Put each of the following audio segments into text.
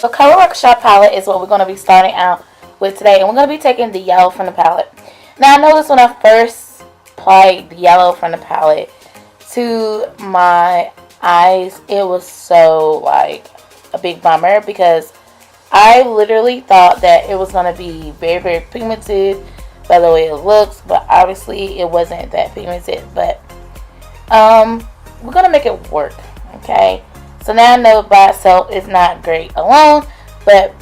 The Color Workshop palette is what we're going to be starting out with today. And we're going to be taking the yellow from the palette. Now I noticed when I first applied the yellow from the palette to my eyes, it was so like a big bummer because I literally thought that it was going to be very, very pigmented by the way it looks, but obviously it wasn't that pigmented. But we're going to make it work, okay? So now I know by itself it's not great alone, but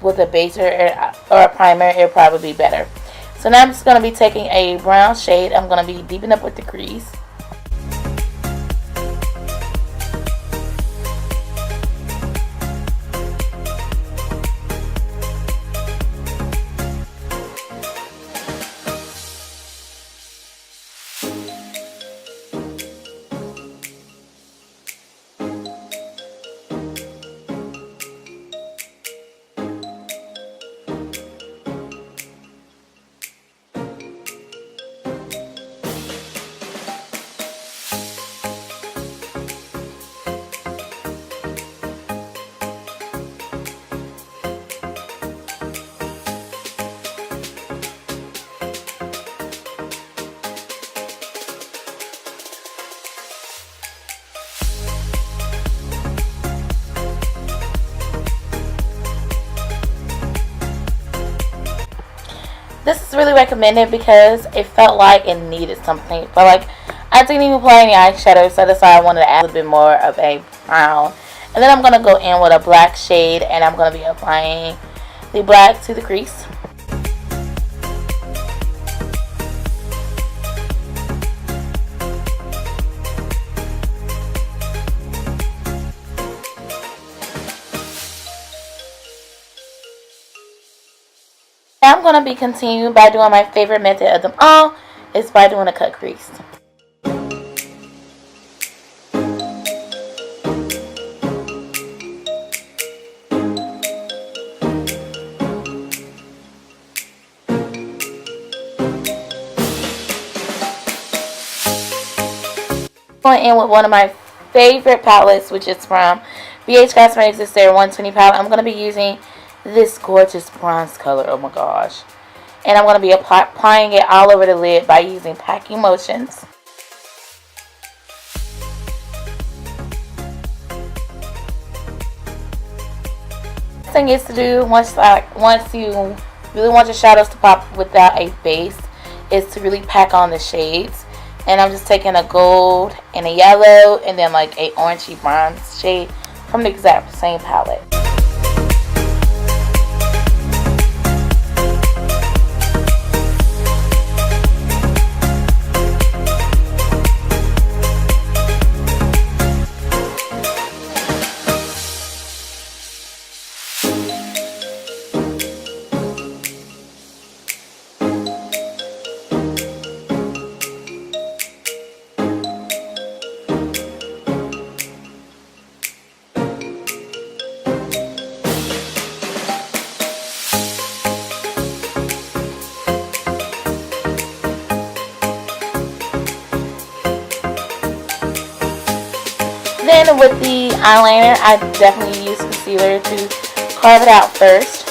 with a base or a primer, it'll probably be better. So now I'm just going to be taking a brown shade. I'm going to be deepening up with the crease. This is really recommended because it felt like it needed something. But like I didn't even apply any eyeshadow, so that's why I wanted to add a little bit more of a brown. And then I'm going to go in with a black shade and I'm going to be applying the black to the crease. I'm going to be continuing by doing my favorite method of them all, is by doing a cut crease. Going in with one of my favorite palettes, which is from BH Cosmetics. It's their 120 palette. I'm going to be using this gorgeous bronze color. Oh my gosh. And I'm going to be applying it all over the lid by using packing motions. The thing is to do once you really want your shadows to pop without a base is to really pack on the shades. And I'm just taking a gold and a yellow and then like a orangey bronze shade from the exact same palette. Then with the eyeliner, I definitely use concealer to carve it out first.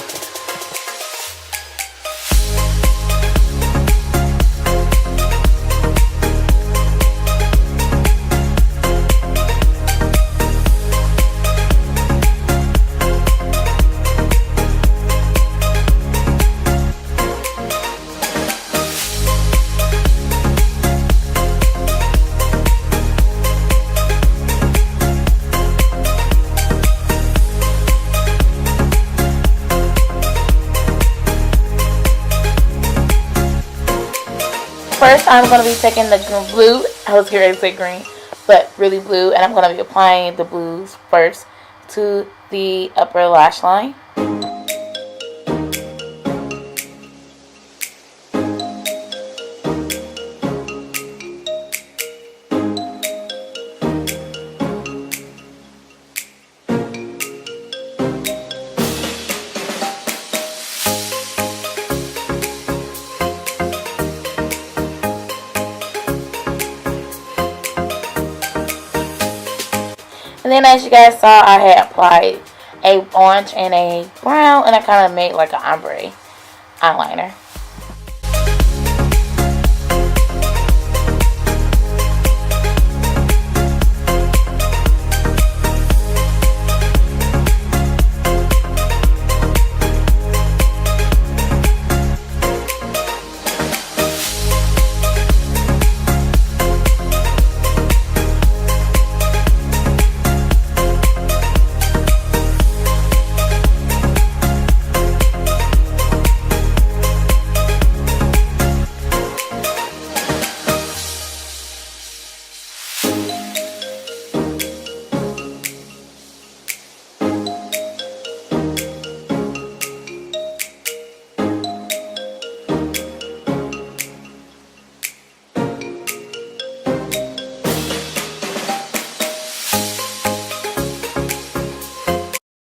First, I'm going to be taking the blue, I was getting ready to say green, but really blue, and I'm going to be applying the blues first to the upper lash line. And then as you guys saw, I had applied a orange and a brown, and I kind of made like an ombre eyeliner.